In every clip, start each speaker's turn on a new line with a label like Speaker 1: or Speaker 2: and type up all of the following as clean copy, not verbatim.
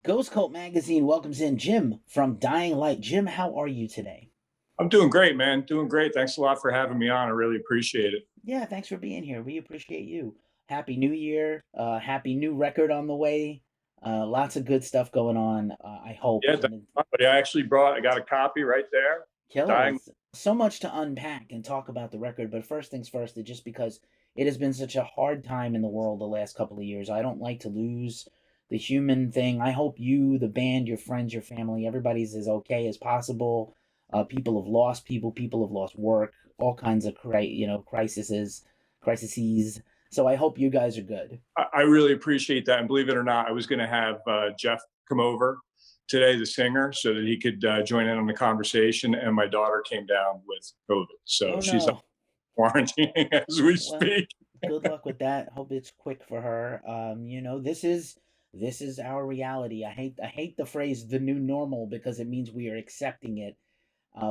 Speaker 1: Ghost Cult Magazine welcomes in Jim from Dying Light. Jim, how are you today?
Speaker 2: I'm doing great, man. Doing great. Thanks a lot for having me on. I really appreciate it.
Speaker 1: Yeah, thanks for being here. We appreciate you. Happy New Year. Happy new record on the way. Lots of good stuff going on, I hope.
Speaker 2: Yeah, thanks a lot, buddy. I got a copy right there.
Speaker 1: Killer.
Speaker 2: Dying.
Speaker 1: It's so much to unpack and talk about the record, but first things first, it just because it has been such a hard time in the world the last couple of years. I don't like to lose the human thing. I hope you, the band, your friends, your family, everybody's as okay as possible. People have lost people. People have lost work. All kinds of crises. So I hope you guys are good.
Speaker 2: I really appreciate that. And believe it or not, I was going to have Jeff come over today, the singer, so that he could join in on the conversation. And my daughter came down with COVID. So
Speaker 1: Oh
Speaker 2: she's
Speaker 1: no.
Speaker 2: quarantining as we
Speaker 1: Well,
Speaker 2: speak.
Speaker 1: good luck with that. Hope it's quick for her. This is our reality. I hate the phrase the new normal because it means we are accepting it,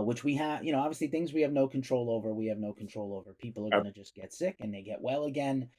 Speaker 1: which we have. Obviously things we have no control over. We have no control over. People are gonna just get sick and they get well again,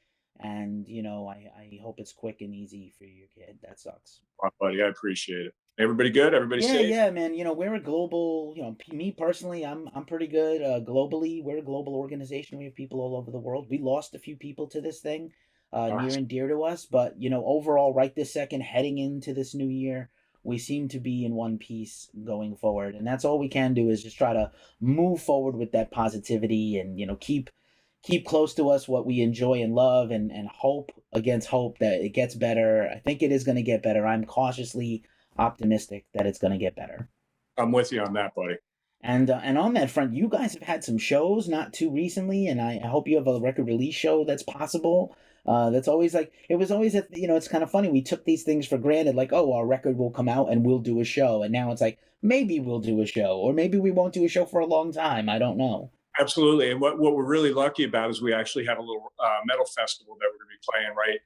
Speaker 1: and I hope it's quick and easy for your kid. That sucks.
Speaker 2: Buddy, I appreciate it. Everybody good? Everybody
Speaker 1: Yeah,
Speaker 2: safe?
Speaker 1: yeah, man. We're a global. Me personally, I'm pretty good. Globally, we're a global organization. We have people all over the world. We lost a few people to this thing,
Speaker 2: Uh,
Speaker 1: near and dear to us. But overall, right this second, heading into this new year, we seem to be in one piece going forward, and that's all we can do is just try to move forward with that positivity, and keep close to us what we enjoy and love, and hope against hope that it gets better. I think it is going to get better. I'm cautiously optimistic that it's going to get better.
Speaker 2: I'm with you on that, buddy.
Speaker 1: And on that front, you guys have had some shows not too recently, and I hope you have a record release show that's possible. That's always like it was always it's kind of funny. We took these things for granted, like, oh, our record will come out and we'll do a show, and now it's like maybe we'll do a show, or maybe we won't do a show for a long time. I don't know.
Speaker 2: Absolutely. And what we're really lucky about is we actually have a little metal festival that we're going to be playing right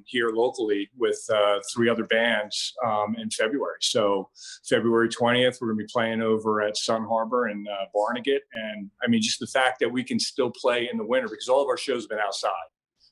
Speaker 2: here locally with three other bands in February. So February 20th, we're going to be playing over at Sun Harbor in Barnegat. And I mean, just the fact that we can still play in the winter because all of our shows have been outside.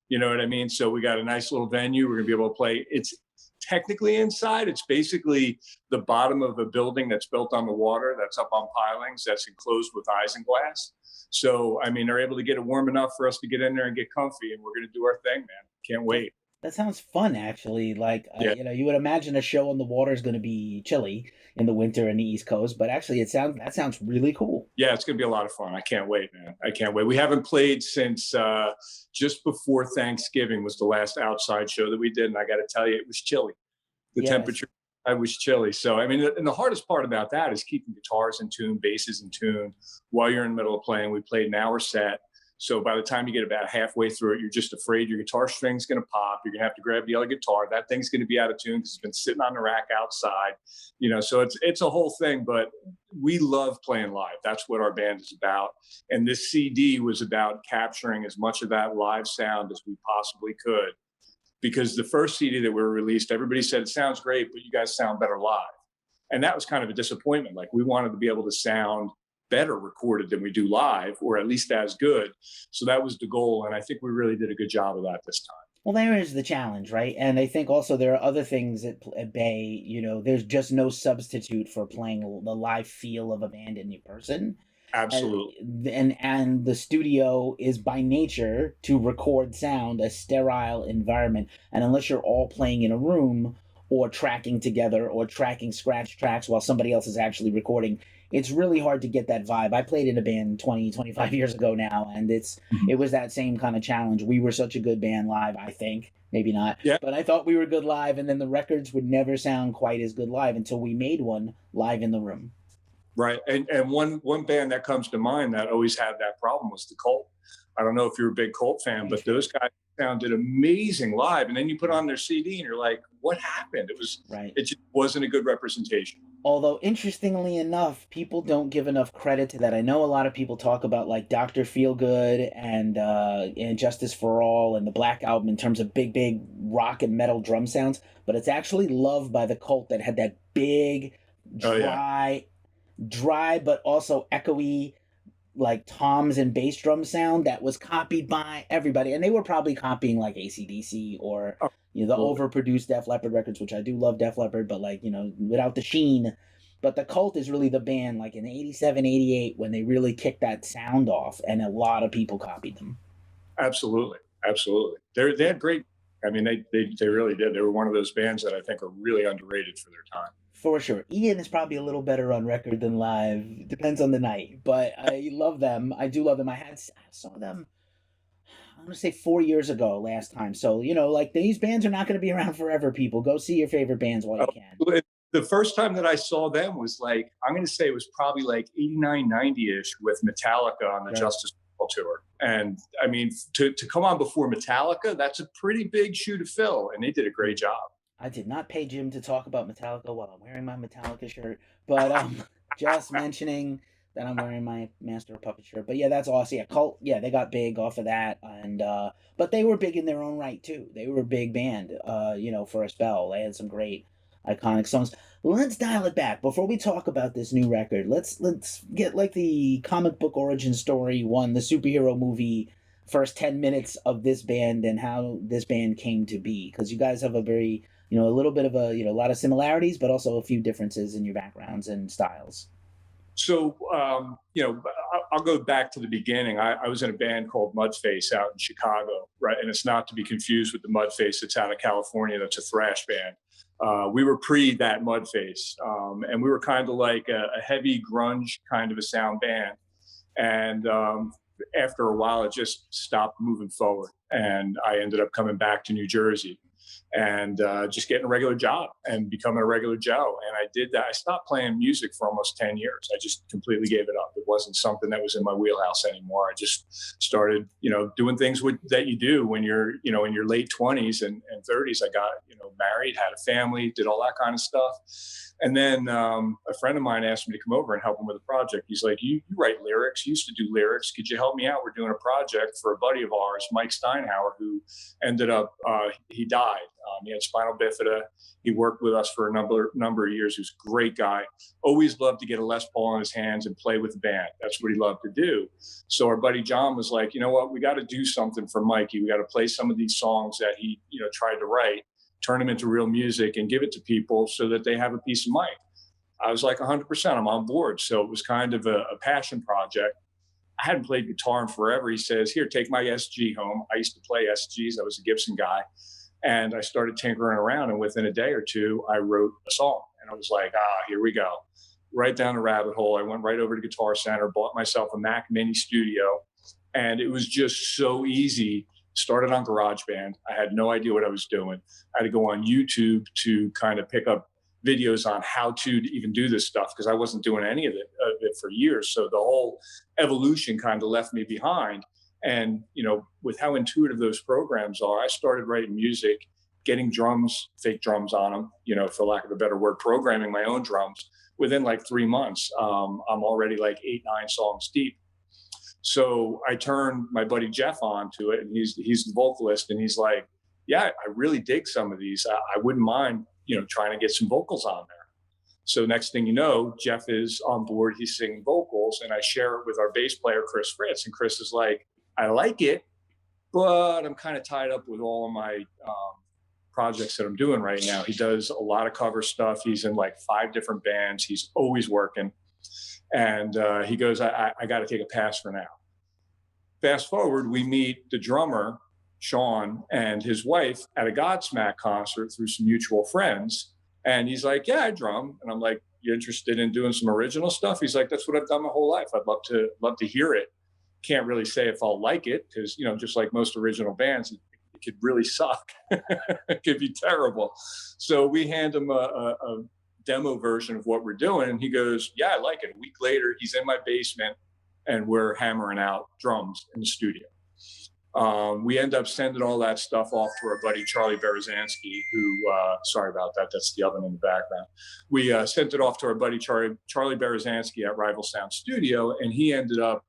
Speaker 2: You know what I mean? So we got a nice little venue. We're going to be able to play. It's technically inside. It's basically the bottom of a building that's built on the water, that's up on pilings, that's enclosed with isinglass. So, I mean, they're able to get it warm enough for us to get in there and get comfy, and we're going to do our thing, man. Can't wait.
Speaker 1: That sounds fun, actually. Like,
Speaker 2: Yeah,
Speaker 1: you would imagine a show on the water is going to be chilly in the winter in the East Coast, but actually, that sounds really cool.
Speaker 2: yeah, it's going to be a lot of fun. I can't wait, man. I can't wait. We haven't played since just before Thanksgiving was the last outside show that we did, and I got to tell you, it was chilly. The
Speaker 1: Yes.
Speaker 2: temperature I was chilly. So I mean, and the hardest part about that is keeping guitars in tune, basses in tune while you're in the middle of playing. We played an hour set. So by the time you get about halfway through it, you're just afraid your guitar string's going to pop. You're going to have to grab the other guitar. That thing's going to be out of tune because it's been sitting on the rack outside. So it's a whole thing. But we love playing live. That's what our band is about. And this CD was about capturing as much of that live sound as we possibly could because the first CD that we released, everybody said it sounds great, but you guys sound better live. And that was kind of a disappointment. Like we wanted to be able to sound better recorded than we do live, or at least as good. So that was the goal. And I think we really did a good job of that this time.
Speaker 1: Well, there is the challenge, right? And I think also there are other things at bay. There's just no substitute for playing the live feel of a band in person. And,
Speaker 2: Absolutely.
Speaker 1: and the studio is by nature to record sound a sterile environment, and unless you're all playing in a room or tracking together or tracking scratch tracks while somebody else is actually recording, it's really hard to get that vibe. I played in a band 20, 25 years ago now, and
Speaker 2: Mhm.
Speaker 1: it was that same kind of challenge. We were such a good band live, I think. Maybe not,
Speaker 2: Yeah.
Speaker 1: but I thought we were good live, and then the records would never sound quite as good live until we made one live in the room.
Speaker 2: Right. And one band that comes to mind that always had that problem was the Cult. I don't know if you're a big Cult fan, but those guys sounded amazing live. And then you put on their CD and you're like, what happened?
Speaker 1: Right.
Speaker 2: It just wasn't a good representation.
Speaker 1: Although interestingly enough, people don't give enough credit to that. I know a lot of people talk about like Doctor Feelgood and Justice for All and the Black Album in terms of big rock and metal drum sounds, but it's actually loved by the Cult that had that big,
Speaker 2: Oh yeah.
Speaker 1: dry but also echoey like toms and bass drum sound that was copied by everybody, and they were probably copying like ACDC or
Speaker 2: Oh,
Speaker 1: the overproduced Def Leppard records, which I do love Def Leppard, but like, without the sheen. But the Cult is really the band, like in 87, 88, when they really kicked that sound off, and a lot of people copied them.
Speaker 2: Absolutely, absolutely. They had great. I mean, they really did. They were one of those bands that I think are really underrated for their time.
Speaker 1: For sure. Ian is probably a little better on record than live. Depends on the night. But I love them. I do love them. I saw them, I'm gonna say 4 years ago last time. So, like these bands are not gonna be around forever, people. Go see your favorite bands while you can.
Speaker 2: The first time that I saw them was like, I'm going to say it was probably like 89, 90-ish with Metallica on the Justice tour. And I mean, to come on before Metallica, that's a pretty big shoe to fill. And they did a great job.
Speaker 1: I did not pay Jim to talk about Metallica while I'm wearing my Metallica shirt, but just mentioning that I'm wearing my Master of Puppet shirt. But yeah, that's awesome. Yeah, Cult, yeah, they got big off of that, and but they were big in their own right too. They were a big band, for a spell. They had some great iconic songs. Let's dial it back before we talk about this new record. Let's get like the comic book origin story one, the superhero movie, first 10 minutes of this band and how this band came to be, because you guys have a very, a little bit of a, a lot of similarities, but also a few differences in your backgrounds and styles.
Speaker 2: So, I'll go back to the beginning. I was in a band called Mudface out in Chicago, right? And it's not to be confused with the Mudface that's out of California. That's a thrash band. We were pre that Mudface, and we were kind of like a heavy grunge kind of a sound band. And after a while, it just stopped moving forward. And I ended up coming back to New Jersey and just getting a regular job and becoming a regular Joe. And I did that. I stopped playing music for almost 10 years. I just completely gave it up. It wasn't something that was in my wheelhouse anymore. I just started, doing things that you do when you're, in your late 20s and 30s. I got, married, had a family, did all that kind of stuff. And then a friend of mine asked me to come over and help him with a project. He's like, you write lyrics, you used to do lyrics. Could you help me out? We're doing a project for a buddy of ours, Mike Steinhauer, who ended up, he died. He had spinal bifida. He worked with us for a number of years. He was a great guy. Always loved to get a Les Paul in his hands and play with the band. That's what he loved to do. So our buddy John was like, you know what? We got to do something for Mikey. We got to play some of these songs that he, tried to write, turn them into real music and give it to people so that they have a peace of mind. I was like 100%, I'm on board. So it was kind of a passion project. I hadn't played guitar in forever. He says, here, take my SG home. I used to play SGs. I was a Gibson guy. And I started tinkering around. And within a day or two, I wrote a song. And I was like, here we go. Right down the rabbit hole. I went right over to Guitar Center, bought myself a Mac Mini Studio. And it was just so easy. Started on GarageBand. I had no idea what I was doing. I had to go on YouTube to kind of pick up videos on how to even do this stuff because I wasn't doing any of it for years. So the whole evolution kind of left me behind. And, with how intuitive those programs are, I started writing music, getting drums, fake drums on them, for lack of a better word, programming my own drums. Within like 3 months, I'm already like 8, 9 songs deep. So I turned my buddy Jeff on to it, and he's the vocalist, and he's like, yeah, I really dig some of these. I wouldn't mind, trying to get some vocals on there. So next thing you know, Jeff is on board. He's singing vocals, and I share it with our bass player, Chris Fritz. And Chris is like, I like it, but I'm kind of tied up with all of my projects that I'm doing right now. He does a lot of cover stuff. He's in like 5 different bands. He's always working. And he goes, I got to take a pass for now. Fast forward, we meet the drummer, Shaun, and his wife at a Godsmack concert through some mutual friends. And he's like, yeah, I drum. And I'm like, you interested in doing some original stuff? He's like, that's what I've done my whole life. I'd love to hear it. Can't really say if I'll like it because, just like most original bands, it could really suck. It could be terrible. So we hand him a demo version of what we're doing. And he goes, yeah, I like it. A week later, he's in my basement and we're hammering out drums in the studio. We end up sending all that stuff off to our buddy, Charlie Berezanski, who, sorry about that. That's the oven in the background. We sent it off to our buddy, Charlie Berezanski at Rival Sound Studio. And he ended up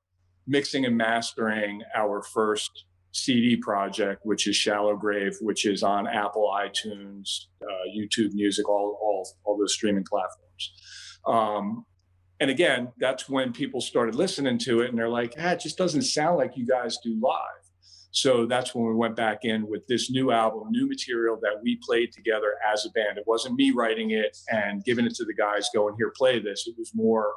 Speaker 2: mixing and mastering our first CD project, which is Shallow Grave, which is on Apple, iTunes, YouTube Music, all those streaming platforms. And again, that's when people started listening to it and they're like, it just doesn't sound like you guys do live. So that's when we went back in with this new album, new material that we played together as a band. It wasn't me writing it and giving it to the guys going, here, play this. It was more,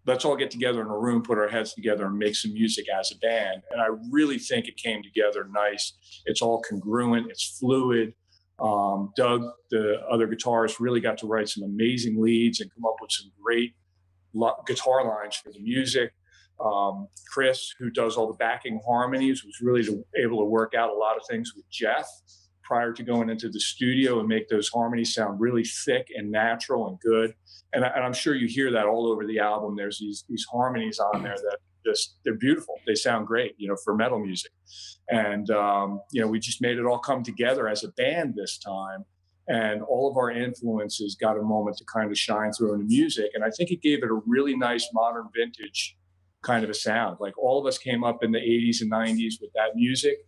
Speaker 2: let's all get together in a room, put our heads together and make some music as a band. And I really think it came together nice. It's all congruent, it's fluid. Doug, the other guitarist, really got to write some amazing leads and come up with some great guitar lines for the music. Chris, who does all the backing harmonies, was really able to work out a lot of things with Jeff prior to going into the studio and make those harmonies sound really thick and natural and good. And I'm sure you hear that all over the album. There's these harmonies on there that they're beautiful. They sound great, for metal music. And, we just made it all come together as a band this time. And all of our influences got a moment to kind of shine through in the music. And I think it gave it a really nice modern vintage kind of a sound. Like all of us came up in the 80s and 90s with that music.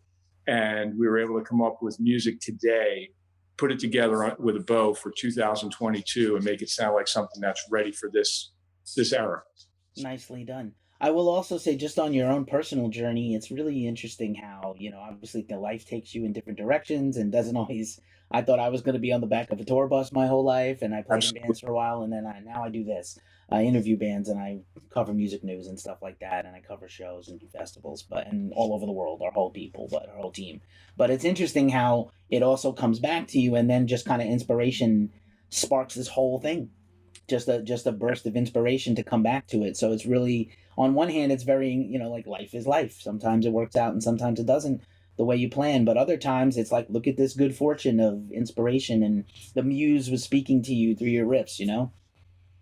Speaker 2: And we were able to come up with music today, put it together with a bow for 2022 and make it sound like something that's ready for this era.
Speaker 1: Nicely done. I will also say, just on your own personal journey, it's really interesting how, obviously the life takes you in different directions and doesn't always. I thought I was going to be on the back of a tour bus my whole life, and I played in bands for a while, and then now I do this. I interview bands and I cover music news and stuff like that, and I cover shows and do festivals, and all over the world, our whole team. But it's interesting how it also comes back to you, and then just kind of inspiration sparks this whole thing. Just a burst of inspiration to come back to it. So it's really, on one hand, it's very, like life is life. Sometimes it works out and sometimes it doesn't the way you plan. But other times it's like, look at this good fortune of inspiration and the muse was speaking to you through your riffs,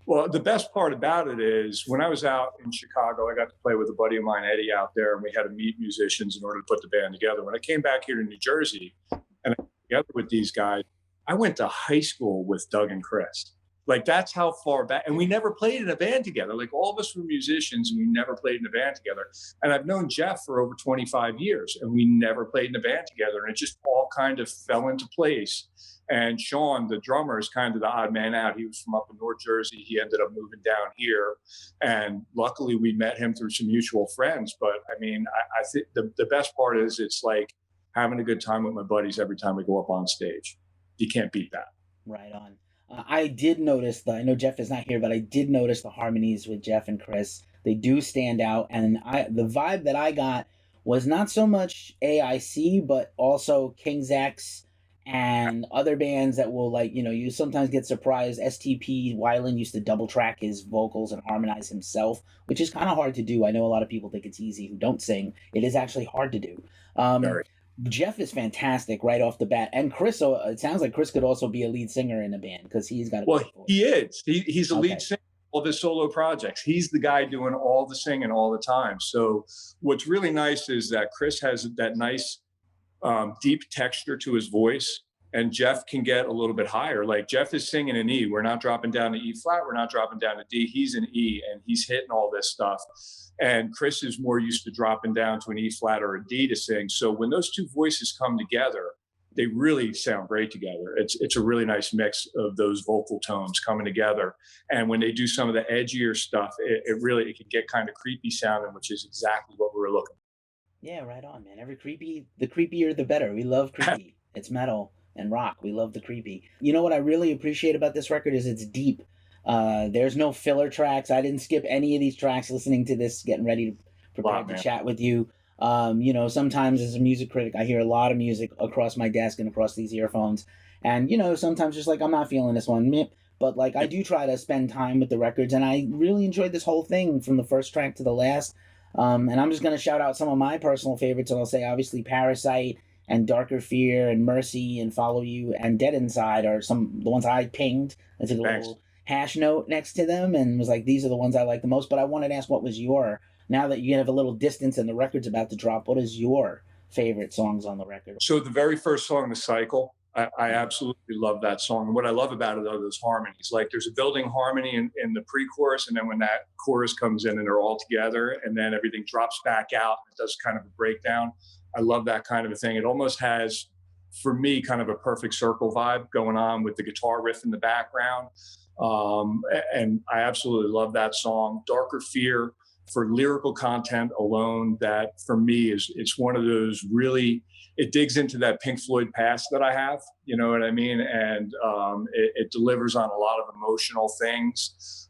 Speaker 2: Well, the best part about it is when I was out in Chicago, I got to play with a buddy of mine, Eddie, out there, and we had to meet musicians in order to put the band together. When I came back here to New Jersey and I got together with these guys, I went to high school with Doug and Chris. Like, that's how far back, and we never played in a band together. Like, all of us were musicians and we never played in a band together. And I've known Jeff for over 25 years and we never played in a band together. And it just all kind of fell into place. And Shaun, the drummer, is kind of the odd man out. He was from up in North Jersey. He ended up moving down here. And luckily we met him through some mutual friends. But I mean, I think the best part is it's like having a good time with my buddies every time we go up on stage. You can't beat that.
Speaker 1: Right on. I did notice I know Jeff is not here, but I did notice the harmonies with Jeff and Chris. They do stand out. And the vibe that I got was not so much AIC, but also King's X and other bands that will, you sometimes get surprised. STP Weiland used to double track his vocals and harmonize himself, which is kind of hard to do. I know a lot of people think it's easy who don't sing. It is actually hard to do. Jeff is fantastic right off the bat, and Chris. So it sounds like Chris could also be a lead singer in a band because he's got.
Speaker 2: He is. He's a lead singer in all of his solo projects. He's the guy doing all the singing all the time. So what's really nice is that Chris has that nice, deep texture to his voice, and Jeff can get a little bit higher. Like, Jeff is singing an E. We're not dropping down to E flat. We're not dropping down to D. He's an E, and he's hitting all this stuff. And Chris is more used to dropping down to an E flat or a D to sing. So when those two voices come together, they really sound great together. It's a really nice mix of those vocal tones coming together. And when they do some of the edgier stuff, it can get kind of creepy sounding, which is exactly what we were looking for.
Speaker 1: Yeah, right on, man. The creepier the better. We love creepy. It's metal and rock. We love the creepy. You know what I really appreciate about this record is it's deep. There's no filler tracks. I didn't skip any of these tracks listening to this, getting ready to prepare to chat with you. Sometimes as a music critic, I hear a lot of music across my desk and across these earphones. And, sometimes just like, I'm not feeling this one. But I do try to spend time with the records. And I really enjoyed this whole thing from the first track to the last. And I'm just going to shout out some of my personal favorites. And I'll say, obviously, Parasite and Darker Fear and Mercy and Follow You and Dead Inside are the ones I pinged. I took a little hash note next to them and was like, these are the ones I like the most. But I wanted to ask, what was now that you have a little distance and the record's about to drop, what is your favorite songs on the record?
Speaker 2: So the very first song, The Cycle, I absolutely love that song. And what I love about it are those harmonies. Like, there's a building harmony in the pre-chorus, and then when that chorus comes in and they're all together, and then everything drops back out, it does kind of a breakdown. I love that kind of a thing. It almost has, for me, kind of a perfect circle vibe going on with the guitar riff in the background. And I absolutely love that song. Darker Fear, for lyrical content alone, that for me it's one of those really, it digs into that Pink Floyd past that I have, you know what I mean? And it delivers on a lot of emotional things.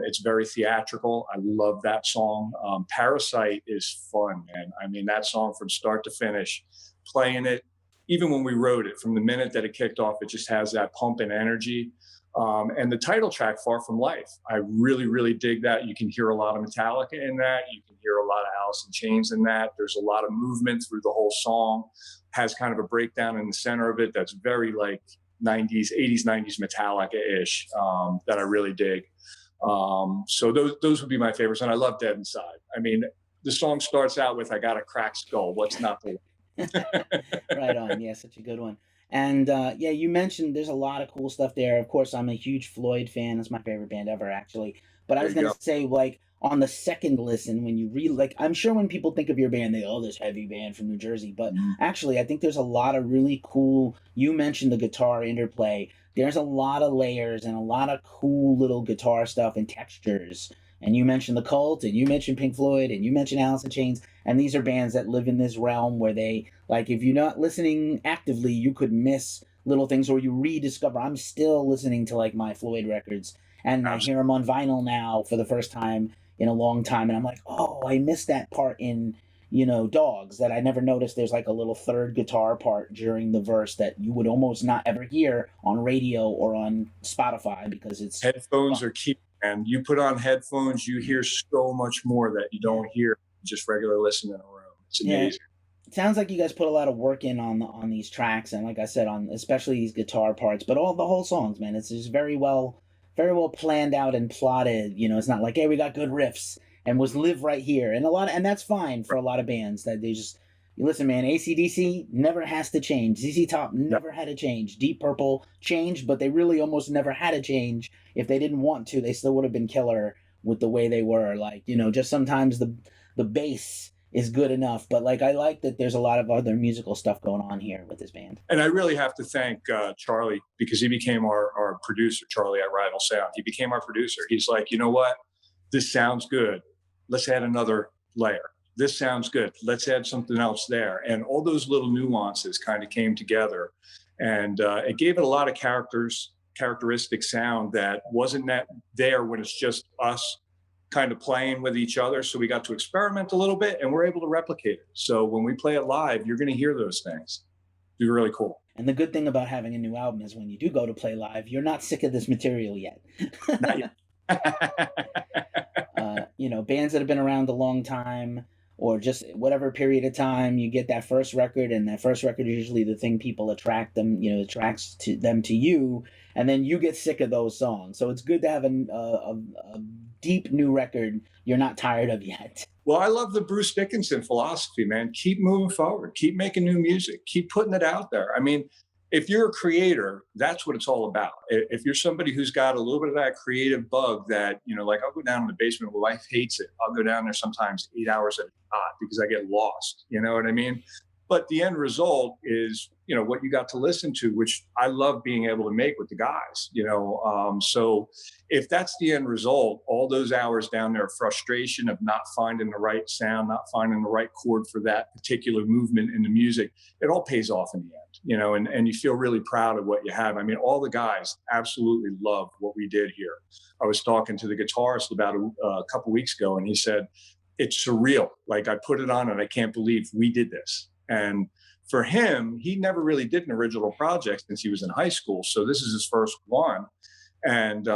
Speaker 2: It's very theatrical. I love that song. Parasite is fun, man. I mean, that song from start to finish, playing it, even when we wrote it, from the minute that it kicked off, it just has that pump and energy. And the title track, Far From Life, I really, really dig that. You can hear a lot of Metallica in that. You can hear a lot of Alice in Chains in that. There's a lot of movement through the whole song. Has kind of a breakdown in the center of it that's very like 90s, 80s, 90s Metallica-ish, that I really dig. So those would be my favorites. And I love Dead Inside. I mean, the song starts out with, I got a cracked skull. What's not to
Speaker 1: Right on. Yeah, such a good one. And yeah, you mentioned there's a lot of cool stuff there. Of course, I'm a huge Floyd fan. It's my favorite band ever, actually. But I
Speaker 2: There
Speaker 1: was
Speaker 2: you
Speaker 1: gonna
Speaker 2: go.
Speaker 1: say, like, on the second listen, when you like, I'm sure when people think of your band, they, oh, this heavy band from New Jersey. But
Speaker 2: Mhm.
Speaker 1: actually, I think there's a lot of really cool. You mentioned the guitar interplay. There's a lot of layers and a lot of cool little guitar stuff and textures. And you mentioned the Cult, and you mentioned Pink Floyd, and you mentioned Alice in Chains, and these are bands that live in this realm where they, like, if you're not listening actively, you could miss little things, or you rediscover. I'm still listening to like my Floyd records, and I hear them on vinyl now for the first time in a long time, and I'm like, oh, I missed that part in, Dogs, that I never noticed. There's like a little third guitar part during the verse that you would almost not ever hear on radio or on Spotify because it's
Speaker 2: Headphones are key. And you put on headphones, you hear so much more that you
Speaker 1: yeah,
Speaker 2: don't hear just regular listening in a room. It's
Speaker 1: yeah.
Speaker 2: amazing.
Speaker 1: It sounds like you guys put a lot of work in on these tracks, and like I said, on especially these guitar parts, but all the whole songs, man. It's just very well planned out and plotted. It's not like, hey, we got good riffs and was live right here, and and that's fine for a lot of bands that they just. You listen, man. AC/DC never has to change. ZZ Top
Speaker 2: No,
Speaker 1: never had to change. Deep Purple changed, but they really almost never had to change. If they didn't want to, they still would have been killer with the way they were. Like, just sometimes the bass is good enough. But like, I like that there's a lot of other musical stuff going on here with this band.
Speaker 2: and I really have to thank Charlie, because he became our producer, Charlie at Rival Sound. He became our producer. He's like, you know what? This sounds good. Let's add another layer. This sounds good. Let's add something else there. And all those little nuances kind of came together. And it gave it a lot of characteristic sound that wasn't that there when it's just us kind of playing with each other. So we got to experiment a little bit, and we're able to replicate it. So when we play it live, you're going to hear those things. Be really cool.
Speaker 1: And the good thing about having a new album is when you do go to play live, you're not sick of this material yet.
Speaker 2: Not yet.
Speaker 1: Bands that have been around a long time or just whatever period of time, you get that first record, and that first record is usually the thing people attracts to them to you, and then you get sick of those songs. So it's good to have a deep new record you're not tired of yet.
Speaker 2: Well, I love the Bruce Dickinson philosophy, man. Keep moving forward, keep making new music, keep putting it out there. I mean, if you're a creator, that's what it's all about. If you're somebody who's got a little bit of that creative bug that, like I'll go down in the basement, my wife hates it. I'll go down there sometimes 8 hours at a time because I get lost. You know what I mean? But the end result is, what you got to listen to, which I love being able to make with the guys, So if that's the end result, all those hours down there of frustration of not finding the right sound, not finding the right chord for that particular movement in the music, it all pays off in the end, and you feel really proud of what you have. I mean, all the guys absolutely loved what we did here. I was talking to the guitarist about a couple weeks ago, and he said, it's surreal. Like, I put it on and I can't believe we did this. And for him, he never really did an original project since he was in high school. So this is his first one. And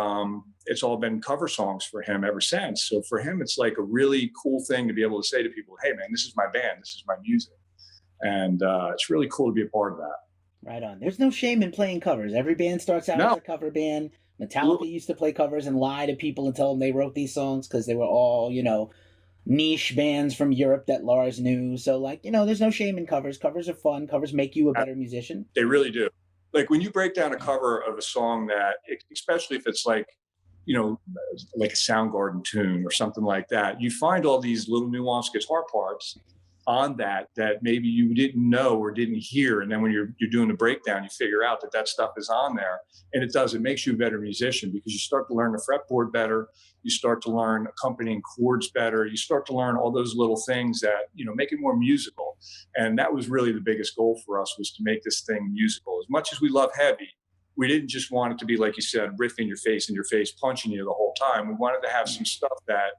Speaker 2: it's all been cover songs for him ever since. So for him, it's like a really cool thing to be able to say to people, hey, man, this is my band. This is my music. And it's really cool to be a part of that.
Speaker 1: Right on. There's no shame in playing covers. Every band starts out as
Speaker 2: No,
Speaker 1: a cover band. Metallica
Speaker 2: absolutely.
Speaker 1: used to play covers and lie to people and tell them they wrote these songs because they were all, niche bands from Europe that Lars knew. So, like, there's no shame in covers. Covers are fun. Covers make you a better musician.
Speaker 2: They really do. Like when you break down a cover of a song that, especially if it's like, like a Soundgarden tune or something like that, you find all these little nuanced guitar parts on that maybe you didn't know or didn't hear, and then when you're doing the breakdown, you figure out that stuff is on there, and it makes you a better musician because you start to learn the fretboard better, you start to learn accompanying chords better, you start to learn all those little things that make it more musical. And that was really the biggest goal for us, was to make this thing musical. As much as we love heavy, we didn't just want it to be, like you said, riff in your face, punching you the whole time. We wanted to have some stuff that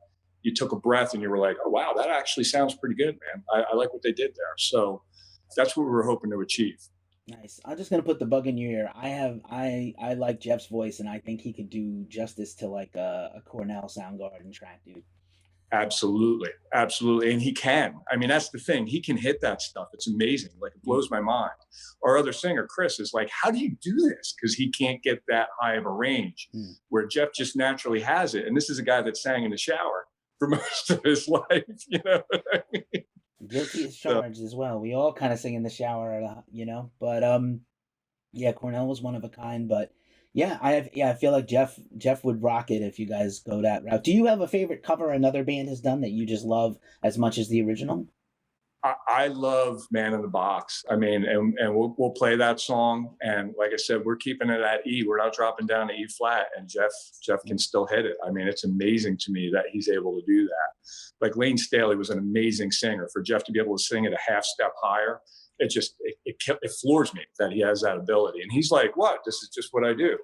Speaker 2: you took a breath and you were like, oh, wow, that actually sounds pretty good, man. I like what they did there. So that's what we were hoping to achieve.
Speaker 1: Nice. I'm just gonna put the bug in your ear. I like Jeff's voice, and I think he could do justice to like a Cornell Soundgarden track, dude.
Speaker 2: Absolutely. Absolutely. And he can. I mean, that's the thing. He can hit that stuff. It's amazing. Like, it blows my mind. Our other singer, Chris, is like, how do you do this? Because he can't get that high of a range, where Jeff just naturally has it. And this is a guy that sang in the shower for most of his life, you know what I mean?
Speaker 1: Guilty as charged as well. We all kind of sing in the shower, But yeah, Cornell was one of a kind. But yeah, I feel like Jeff would rock it if you guys go that route. Do you have a favorite cover another band has done that you just love as much as the original?
Speaker 2: I love Man in the Box. I mean, and we'll play that song. And like I said, we're keeping it at E. We're not dropping down to E flat. And Jeff can still hit it. I mean, it's amazing to me that he's able to do that. Like, Lane Staley was an amazing singer. For Jeff to be able to sing it a half step higher, it floors me that he has that ability. And he's like, what? This is just what I do.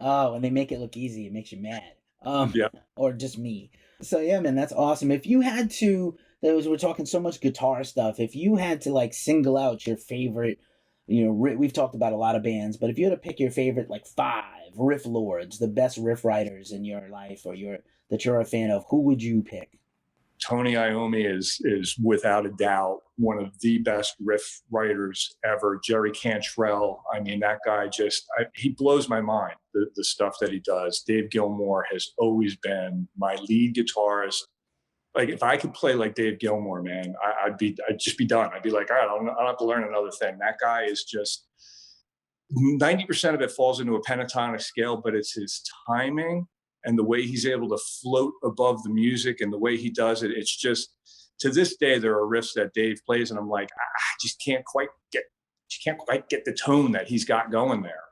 Speaker 1: Oh, and they make it look easy. It makes you mad.
Speaker 2: Yeah.
Speaker 1: Or just me. So yeah, man, that's awesome. If you had to, we're talking so much guitar stuff. If you had to like single out your favorite, we've talked about a lot of bands, but if you had to pick your favorite like 5 riff lords, the best riff writers in your life or that you're a fan of, who would you pick?
Speaker 2: Tony Iommi is without a doubt one of the best riff writers ever. Jerry Cantrell, I mean, that guy he blows my mind, the stuff that he does. Dave Gilmour has always been my lead guitarist. Like, if I could play like Dave Gilmour, man, I'd just be done. I'd be like, all right, I don't have to learn another thing. That guy is just 90% of it falls into a pentatonic scale, but it's his timing and the way he's able to float above the music and the way he does it. It's just, to this day, there are riffs that Dave plays and I'm like, I just can't quite get the tone that he's got going there.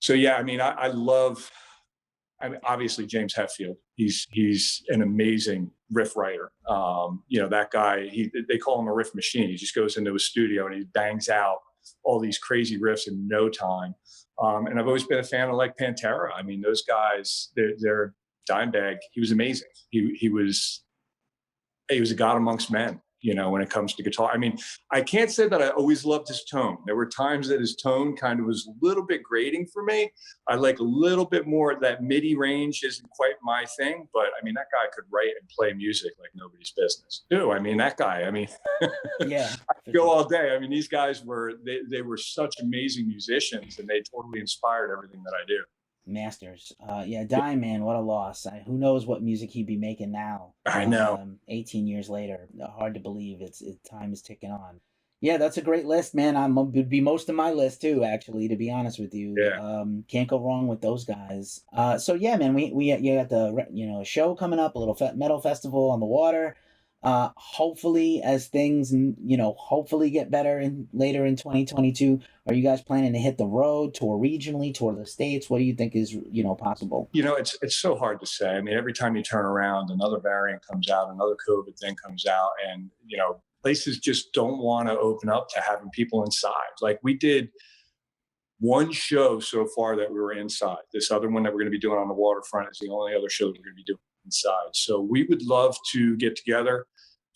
Speaker 2: So yeah, I mean, I love, obviously James Hetfield. He's an amazing riff writer. That guy, they call him a riff machine. He just goes into a studio and he bangs out all these crazy riffs in no time. And I've always been a fan of like Pantera. I mean, those guys, they're Dimebag. He was amazing. He was a god amongst men, when it comes to guitar. I mean, I can't say that I always loved his tone. There were times that his tone kind of was a little bit grating for me. I like a little bit more. That MIDI range isn't quite my thing, but I mean, that guy could write and play music like nobody's business. I mean, that guy,
Speaker 1: yeah,
Speaker 2: I could go all day. I mean, these guys were such amazing musicians, and they totally inspired everything that I do.
Speaker 1: Masters. Dime, man, what a loss. Who knows what music he'd be making now?
Speaker 2: I know.
Speaker 1: 18 years later. Hard to believe. Time is ticking on. Yeah, that's a great list, man. Would be most of my list too, actually, to be honest with you.
Speaker 2: Yeah.
Speaker 1: Can't go wrong with those guys. So yeah, man, you got the show coming up, a little metal festival on the water. Hopefully, as things hopefully get better later in 2022, are you guys planning to hit the road, tour regionally, tour the states? What do you think is possible?
Speaker 2: It's so hard to say. I mean, every time you turn around, another variant comes out, another COVID thing comes out, and places just don't want to open up to having people inside. Like, we did one show so far that we were inside. This other one that we're going to be doing on the waterfront is the only other show that we're going to be doing inside. So we would love to get together,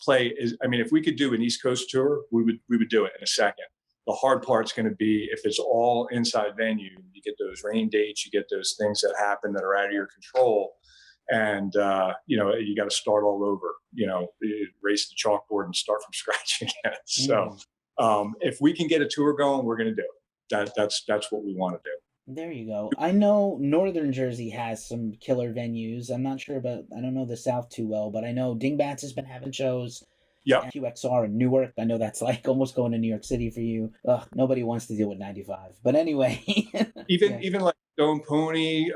Speaker 2: play. If we could do an East Coast tour, we would do it in a second. The hard part's going to be if it's all inside venue. You get those rain dates, you get those things that happen that are out of your control, and you got to start all over. Erase the chalkboard and start from scratch again. So if we can get a tour going, we're going to do it. That's what we want to do.
Speaker 1: There you go. I know Northern Jersey has some killer venues. I'm not sure about, I don't know the South too well, but I know Dingbats has been having shows.
Speaker 2: Yeah.
Speaker 1: QXR in Newark. I know that's like almost going to New York City for you. Ugh, nobody wants to deal with 95. But anyway.
Speaker 2: Even like Stone Pony,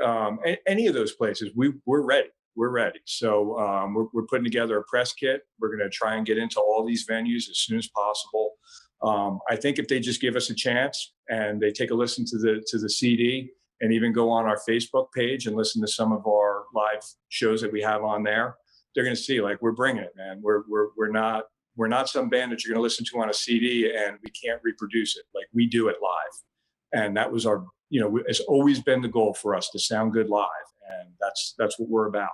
Speaker 2: any of those places, we're ready. We're ready. So we're putting together a press kit. We're going to try and get into all these venues as soon as possible. I think if they just give us a chance and they take a listen to the CD and even go on our Facebook page and listen to some of our live shows that we have on there, they're going to see like we're bringing it, man. We're not some band that you're going to listen to on a CD and we can't reproduce it. Like we do it live, and that was our, it's always been the goal for us to sound good live, and that's what we're about.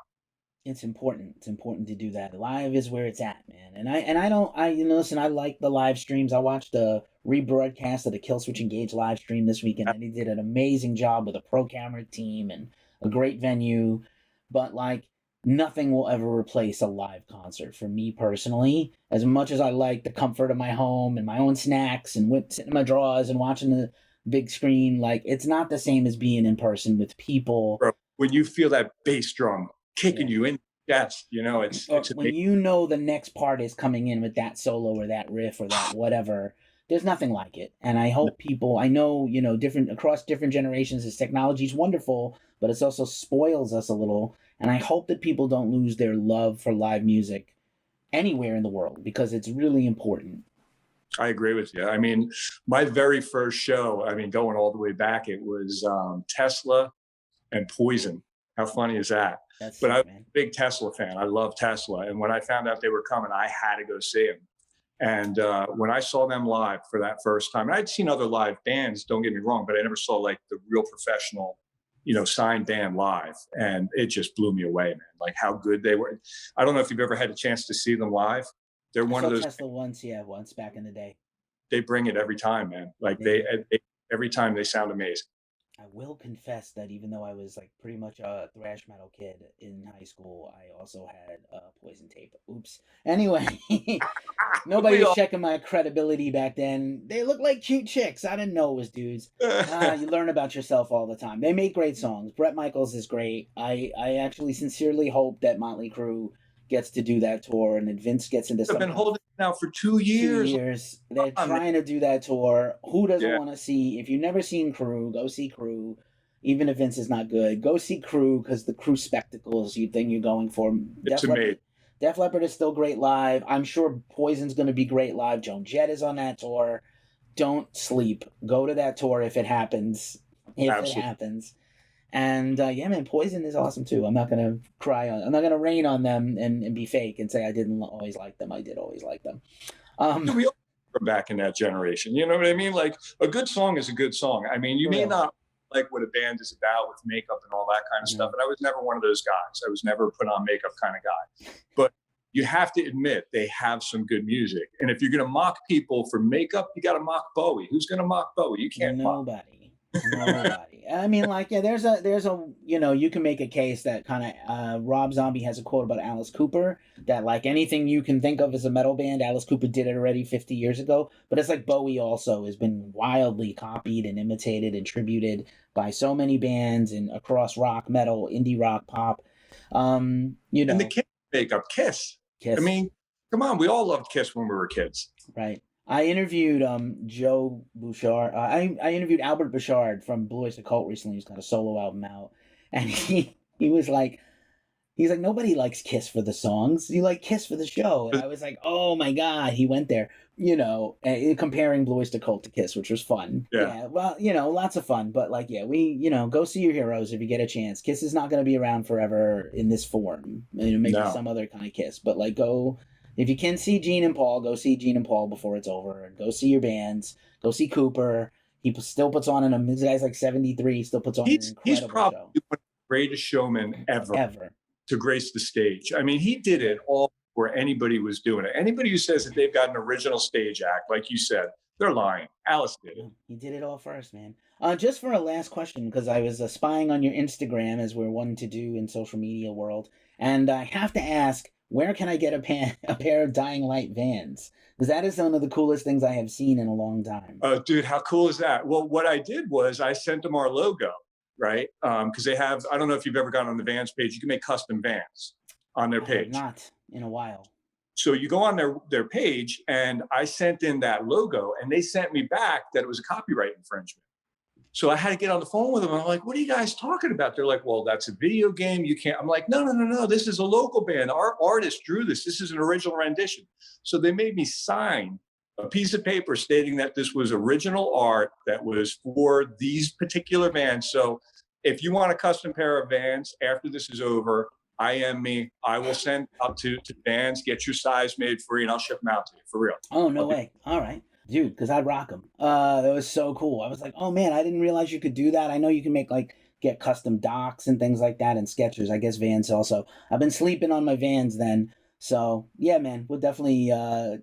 Speaker 1: It's important. It's important to do that. Live is where it's at, man. And listen, I like the live streams. I watched the rebroadcast of the Killswitch Engage live stream this weekend, and he did an amazing job with a pro camera team and a great venue. But like, nothing will ever replace a live concert for me personally. As much as I like the comfort of my home and my own snacks and sitting in my drawers and watching the big screen, like it's not the same as being in person with people.
Speaker 2: Bro, when you feel that bass drum kicking you in the chest, it's
Speaker 1: when you know the next part is coming in with that solo or that riff or that whatever. There's nothing like it. And I hope people, I know, different across different generations, this technology is wonderful, but it also spoils us a little. And I hope that people don't lose their love for live music anywhere in the world, because it's really important.
Speaker 2: I agree with you. I mean, my very first show, going all the way back, it was Tesla and Poison. How funny is that? But I'm a big Tesla fan. I love Tesla. And when I found out they were coming, I had to go see them. And when I saw them live for that first time, and I'd seen other live bands, don't get me wrong, but I never saw like the real professional, signed band live. And it just blew me away, man. Like how good they were. I don't know if you've ever had a chance to see them live. They're one of those.
Speaker 1: Tesla once back in the day.
Speaker 2: They bring it every time, man. Like they every time they sound amazing.
Speaker 1: I will confess that even though I was like pretty much a thrash metal kid in high school, I also had Poison tape. Oops. Anyway, nobody was checking my credibility back then. They looked like cute chicks. I didn't know it was dudes. You learn about yourself all the time. They make great songs. Bret Michaels is great. I actually sincerely hope that Motley Crue gets to do that tour and that Vince gets into something.
Speaker 2: They've been holding it now for 2 years.
Speaker 1: 2 years. They're trying to do that tour. Who doesn't want to see? If you've never seen Crue, go see Crue. Even if Vince is not good, go see Crue, because the Crue spectacle is the thing you're going for.
Speaker 2: It's amazing.
Speaker 1: Def Leppard is still great live. I'm sure Poison's going to be great live. Joan Jett is on that tour. Don't sleep. Go to that tour if it happens. It happens. And man, Poison is awesome too. I'm not gonna I'm not gonna rain on them and be fake and say I didn't always like them. I did always like them.
Speaker 2: We all were back in that generation. You know what I mean? Like a good song is a good song. I mean, you may not like what a band is about with makeup and all that kind of stuff. And I was never one of those guys. I was never put on makeup kind of guy. But you have to admit they have some good music. And if you're gonna mock people for makeup, you got to mock Bowie. Who's gonna mock Bowie? You can't.
Speaker 1: Nobody. I mean, like, there's a you can make a case that kind of Rob Zombie has a quote about Alice Cooper that like anything you can think of as a metal band, Alice Cooper did it already 50 years ago. But it's like Bowie also has been wildly copied and imitated and tributed by so many bands and across rock, metal, indie rock, pop.
Speaker 2: And the Kiss makeup, Kiss. I mean, come on, we all loved Kiss when we were kids.
Speaker 1: Right. I interviewed Joe Bouchard. I interviewed Albert Bouchard from Blue Oyster Cult recently. He's got a solo album out, and he was like, nobody likes Kiss for the songs. You like Kiss for the show. And I was like, oh my god, he went there. Comparing Blue Oyster Cult to Kiss, which was fun. Yeah. Well, lots of fun. But like, go see your heroes if you get a chance. Kiss is not going to be around forever in this form. Maybe some other kind of Kiss, but like go. If you can see Gene and Paul, go see Gene and Paul before it's over. And go see your bands. Go see Cooper. He still puts on his guy's like 73. Still puts on an incredible
Speaker 2: He's probably
Speaker 1: show.
Speaker 2: one of the greatest showmen ever to grace the stage. I mean, he did it all before anybody was doing it. Anybody who says that they've got an original stage act, like you said, they're lying. Alice did it.
Speaker 1: He did it all first, man. Just for a last question, because I was spying on your Instagram, as we're one to do in social media world, and I have to ask, where can I get a pair of Dying Light Vans? Because that is one of the coolest things I have seen in a long time.
Speaker 2: Oh, dude, how cool is that? Well, what I did was I sent them our logo, right? Because they have, I don't know if you've ever gone on the Vans page, you can make custom Vans on their page.
Speaker 1: Not in a while.
Speaker 2: So you go on their page, and I sent in that logo, and they sent me back that it was a copyright infringement. So I had to get on the phone with them. And I'm like, what are you guys talking about? They're like, well, that's a video game. You can't. I'm like, no, no, no, no. This is a local band. Our artist drew this. This is an original rendition. So they made me sign a piece of paper stating that this was original art that was for these particular bands. So if you want a custom pair of Vans after this is over, IM me. I will send out to bands, get your size made for you, and I'll ship them out to you for real.
Speaker 1: Oh, no
Speaker 2: I'll do
Speaker 1: way. All right. Dude, because I'd rock them. That was so cool. I was like, oh man, I didn't realize you could do that. I know you can make like get custom docks and things like that and sketchers. I guess Vans also. I've been sleeping on my Vans then. So yeah, man, we'll definitely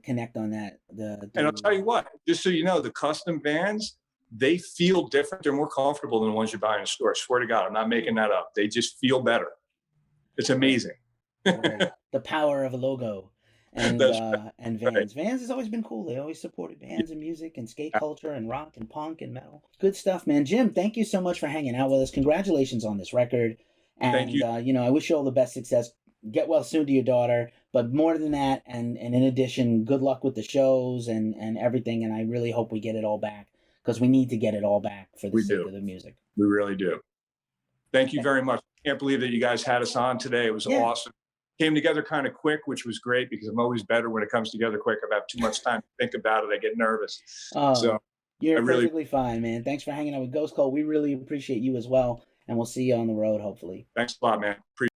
Speaker 1: connect on that.
Speaker 2: And I'll tell you what, just so you know, the custom Vans, they feel different. They're more comfortable than the ones you buy in a store. I swear to God, I'm not making that up. They just feel better. It's amazing.
Speaker 1: Right. The power of a logo. And and Vans.
Speaker 2: Right.
Speaker 1: Vans has always been cool. They always supported bands and music and skate culture and rock and punk and metal. Good stuff, man. Jim, thank you so much for hanging out with us. Congratulations on this record. And
Speaker 2: Thank you.
Speaker 1: I wish you all the best success. Get well soon to your daughter. But more than that, and in addition, good luck with the shows and everything. And I really hope we get it all back because we need to get it all back for the
Speaker 2: We
Speaker 1: sake
Speaker 2: do.
Speaker 1: of the music.
Speaker 2: We really do. Thank you
Speaker 1: Okay.
Speaker 2: very much. Can't believe that you guys had us on today. It was
Speaker 1: Yeah.
Speaker 2: awesome. Came together kind of quick, which was great because I'm always better when it comes together quick. If I have too much time to think about it, I get nervous. So
Speaker 1: Oh, you're
Speaker 2: I really
Speaker 1: perfectly fine, man. Thanks for hanging out with Ghost Cole. We really appreciate you as well. And we'll see you on the road, hopefully.
Speaker 2: thanks a lot, man. Appreciate